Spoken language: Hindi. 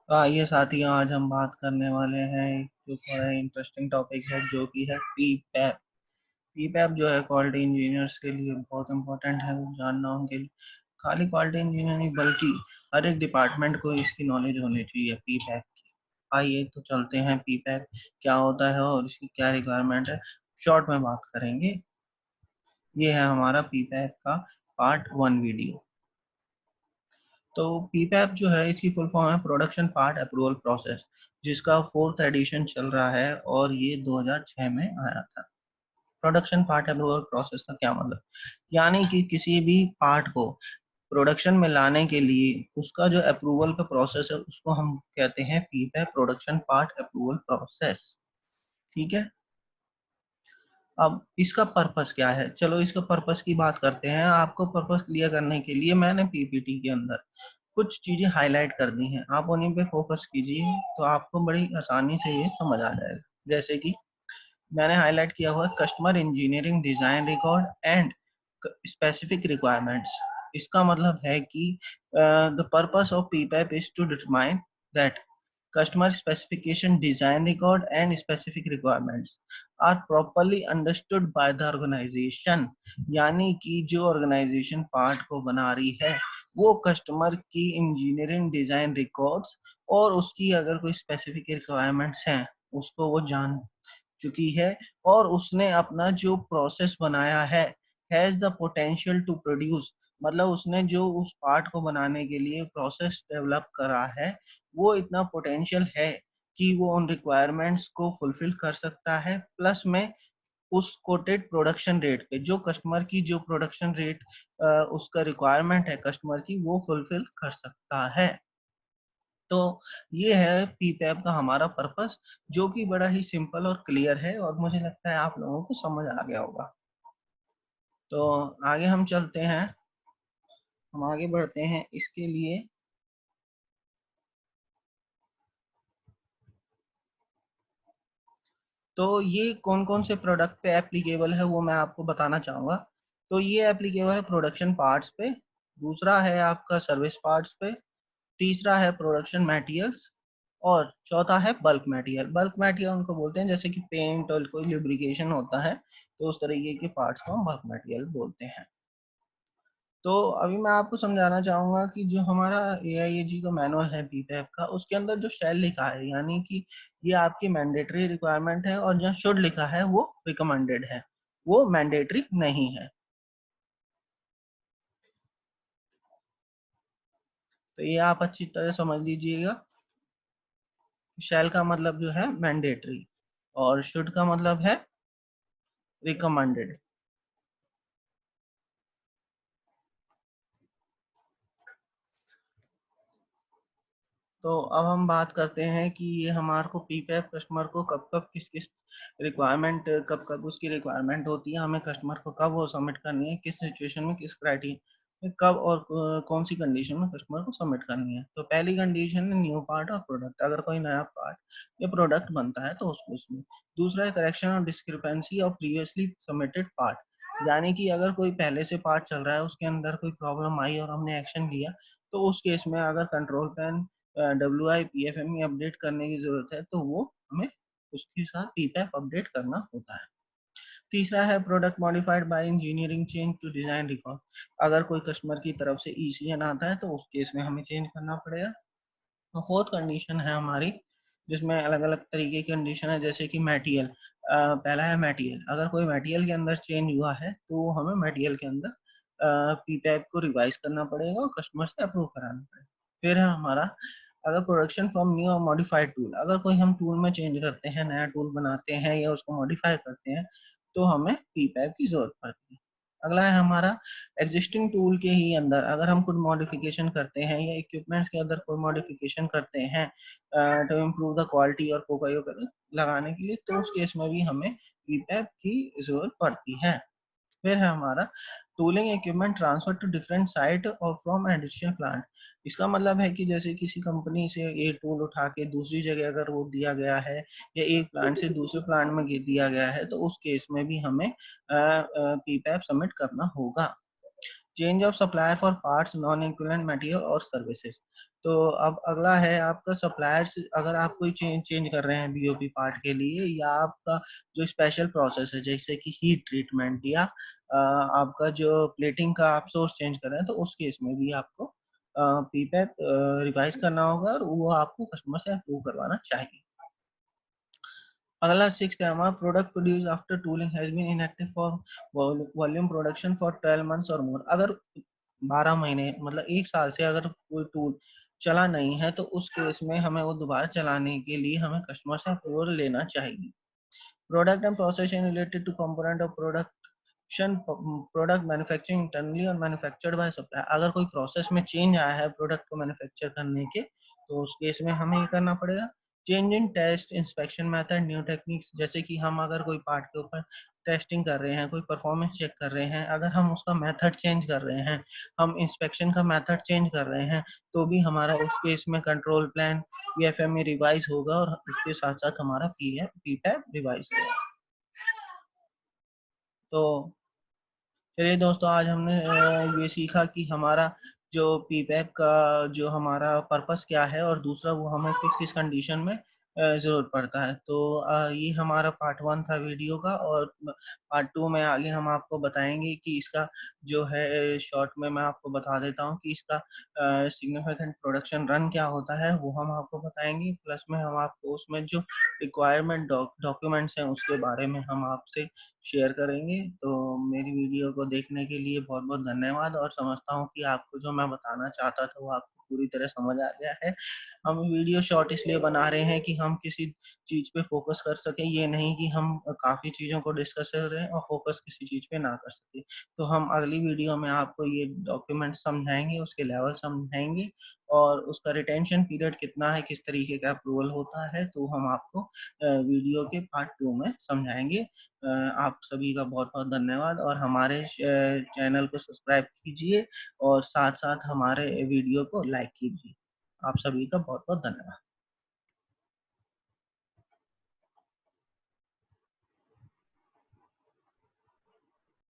तो आइए साथियों, आज हम बात करने वाले हैं जो थोड़ा इंटरेस्टिंग टॉपिक है, जो कि है पीपैप। पीपैप जो है क्वालिटी इंजीनियर्स के लिए बहुत इंपॉर्टेंट है, वो जानना उनके लिए। खाली क्वालिटी इंजीनियर नहीं बल्कि हर एक डिपार्टमेंट को इसकी नॉलेज होनी चाहिए पीपैप की। आइए तो चलते हैं, पीपैप क्या होता है और इसकी क्या रिक्वायरमेंट है, शॉर्ट में बात करेंगे। ये है हमारा पीपैप का पार्ट 1 वीडियो। तो पीपैप जो है इसकी फुल फॉर्म है प्रोडक्शन पार्ट अप्रूवल प्रोसेस, जिसका 4th एडिशन चल रहा है और ये 2006 में आया था। प्रोडक्शन पार्ट अप्रूवल प्रोसेस का क्या मतलब, यानी कि किसी भी पार्ट को प्रोडक्शन में लाने के लिए उसका जो अप्रूवल का प्रोसेस है उसको हम कहते हैं पीपैप प्रोडक्शन पार्ट अप्रूवल प्रोसेस। ठीक है। अब इसका पर्पस क्या है, चलो इसका पर्पस की बात करते हैं। आपको पर्पस क्लियर करने के लिए मैंने पीपीटी के अंदर कुछ चीजें हाईलाइट कर दी हैं, आप उन्हीं पे फोकस कीजिए तो आपको बड़ी आसानी से ये समझ आ जाएगा। जैसे कि मैंने हाईलाइट किया हुआ customer engineering design record and specific requirements. इसका मतलब है कि the purpose of PPAP is to determine that customer specification design record and specific requirements are properly understood by the organization। यानी कि जो ऑर्गेनाइजेशन पार्ट को बना रही है वो कस्टमर की इंजीनियरिंग डिजाइन रिकॉर्ड्स और उसकी अगर कोई स्पेसिफिक रिक्वायरमेंट्स हैं उसको वो जान चुकी है, और उसने अपना जो प्रोसेस बनाया है has the potential to produce, मतलब उसने जो उस पार्ट को बनाने के लिए प्रोसेस डेवलप करा है वो इतना पोटेंशियल है कि वो उन रिक्वायरमेंट्स को फुलफिल कर सकता है, प्लस में उस कोटेड प्रोडक्शन रेट पे जो कस्टमर की जो प्रोडक्शन रेट उसका रिक्वायरमेंट है कस्टमर की वो फुलफिल कर सकता है। तो ये है पीपैप का हमारा पर्पस, जो कि बड़ा ही सिंपल और क्लियर है और मुझे लगता है आप लोगों को समझ आ गया होगा। तो आगे हम चलते हैं, हम आगे बढ़ते हैं इसके लिए। तो ये कौन कौन से प्रोडक्ट पे एप्लीकेबल है वो मैं आपको बताना चाहूंगा। तो ये एप्लीकेबल है प्रोडक्शन पार्ट्स पे, दूसरा है आपका सर्विस पार्ट्स पे, तीसरा है प्रोडक्शन मटेरियल्स, और चौथा है बल्क मटेरियल। बल्क मटेरियल उनको बोलते हैं जैसे कि पेंट और कोई लुब्रिकेशन होता है, तो उस तरीके के पार्ट्स को हम बल्क मटेरियल बोलते हैं। तो अभी मैं आपको समझाना चाहूंगा कि जो हमारा AIAG का मैनुअल है पीपैप का, उसके अंदर जो शेल लिखा है यानी कि ये आपकी मैंडेटरी रिक्वायरमेंट है, और जहाँ शुड लिखा है वो रिकमेंडेड है, वो मैंडेटरी नहीं है। तो ये आप अच्छी तरह समझ लीजिएगा। शैल का मतलब जो है मैंडेटरी, और शुड का मतलब है रिकमेंडेड। तो अब हम बात करते हैं कि ये हमारे को पीपैप कस्टमर को कब कब किस किस रिक्वायरमेंट, कब कब उसकी रिक्वायरमेंट होती है, हमें कस्टमर को कब वो सबमिट करनी है, किस सिचुएशन में, किस क्राइटेरिया में, कब और कौन सी कंडीशन में कस्टमर को सबमिट करनी है। तो पहली कंडीशन है न्यू पार्ट और प्रोडक्ट, अगर कोई नया पार्ट या प्रोडक्ट बनता है तो उसको उसमें। दूसरा है करेक्शन और discrepancy of previously submitted part, यानी कि अगर कोई पहले से पार्ट चल रहा है उसके अंदर कोई प्रॉब्लम आई और हमने एक्शन लिया, तो उस केस में अगर कंट्रोल प्लान WIPFM में अपडेट करने की जरूरत है तो वो हमें उसके साथ पीपैप अपडेट करना होता है। तीसरा है product modified by engineering change to design record, अगर कोई कस्टमर की तरफ से ECN आता है तो उस केस में हमें चेंज करना पड़ेगा। फोर्थ कंडीशन है हमारी, जिसमें अलग अलग तरीके की कंडीशन है, जैसे कि मटेरियल। पहला है मटेरियल, अगर कोई मटेरियल के अंदर चेंज हुआ है तो हमें मटेरियल के अंदर पीपैप को रिवाइज करना पड़ेगा और कस्टमर से अप्रूव कराना पड़ेगा। फिर है हमारा अगर प्रोडक्शन फ्रॉम न्यू और मॉडिफाइड टूल, अगर कोई हम टूल में चेंज करते हैं, नया टूल बनाते हैं या उसको मॉडिफाई करते हैं तो हमें पीपैप की जरूरत पड़ती है। अगला है हमारा एग्जिस्टिंग टूल के ही अंदर अगर हम कुछ मॉडिफिकेशन करते हैं या इक्विपमेंट्स के अंदर कोई मॉडिफिकेशन करते हैं टू इम्प्रूव द क्वालिटी और कोका लगाने के लिए, तो उस केस में भी हमें पीपैप की जरूरत पड़ती है। फिर है हमारा tooling equipment transfer to different site और फ्रॉम एडिशनल प्लांट, इसका मतलब है कि जैसे किसी कंपनी से एक टूल उठा के दूसरी जगह अगर वो दिया गया है या एक प्लांट से दूसरे प्लांट में दिया गया है तो उस केस में भी हमें पीपैप सबमिट करना होगा। Change of supplier for parts, non equivalent material और सर्विसेज। तो अब अगला है आपका सप्लायर्स, अगर आप कोई चेंज कर रहे हैं बीओपी पार्ट के लिए, या आपका जो स्पेशल प्रोसेस है जैसे कि हीट ट्रीटमेंट, या आपका जो प्लेटिंग का आप सोर्स चेंज कर रहे हैं, तो उस केस में भी आपको पीपैप रिवाइज करना होगा और वो आपको कस्टमर से अप्रूव करवाना चाहिए। अगला 6 है हमारा, product produce after tooling has been inactive for volume production for 12 months और मोर। अगर 12 महीने मतलब 1 साल से अगर कोई टूल चला नहीं है, तो उस केस में हमें वो दोबारा चलाने के लिए हमें कस्टमर से अप्रूवल लेना चाहिए। Product and process related to component of production, product manufacturing internally और मैन्युफैक्चर्ड बाय सप्लायर। अगर कोई प्रोसेस में चेंज आया है प्रोडक्ट को मैन्युफैक्चर करने के, तो उस केस में हमें ये करना पड़ेगा। Change in test inspection method, new techniques, जैसे कि हम अगर कोई पार्ट के ऊपर टेस्टिंग कर रहे हैं, कोई परफॉर्मेंस चेक कर रहे हैं, अगर हम उसका मेथड चेंज कर रहे हैं, हम इंस्पेक्शन का मेथड चेंज कर रहे हैं, तो भी हमारा उस केस में कंट्रोल प्लान पीएफएम रिवाइज होगा और उसके साथ साथ हमारा पीपैप रिवाइज होगा। तो चलिए दोस्तों, आज हमने ये सीखा कि हमारा जो पीपैप का जो हमारा पर्पस क्या है, और दूसरा वो हमें किस किस कंडीशन में जरूरत पड़ता है। तो ये हमारा पार्ट 1 था वीडियो का, और पार्ट 2 में आगे हम आपको बताएंगे कि इसका जो है शॉर्ट में मैं आपको बता देता हूँ कि इसका सिग्निफिकेंट प्रोडक्शन रन क्या होता है, वो हम आपको बताएंगे। प्लस में हम आपको उसमें जो रिक्वायरमेंट डॉक्यूमेंट्स हैं उसके बारे में हम आपसे शेयर करेंगे। तो मेरी वीडियो को देखने के लिए बहुत बहुत धन्यवाद, और समझता हूँ कि आपको जो मैं बताना चाहता था वो आपको पूरी तरह समझ आ गया है। हम वीडियो शॉर्ट इसलिए बना रहे हैं कि हम किसी चीज पे फोकस कर सकें, ये नहीं कि हम काफी चीजों को डिस्कस कर रहे हैं और फोकस किसी चीज पे ना कर सके। तो हम अगली वीडियो में आपको ये डॉक्यूमेंट समझाएंगे, उसके लेवल समझाएंगे, और उसका रिटेंशन पीरियड कितना है, किस तरीके का अप्रूवल होता है, तो हम आपको वीडियो के पार्ट 2 में समझाएंगे। आप सभी का बहुत बहुत धन्यवाद, और हमारे चैनल को सब्सक्राइब कीजिए और साथ साथ हमारे वीडियो को लाइक कीजिए। आप सभी का बहुत बहुत धन्यवाद।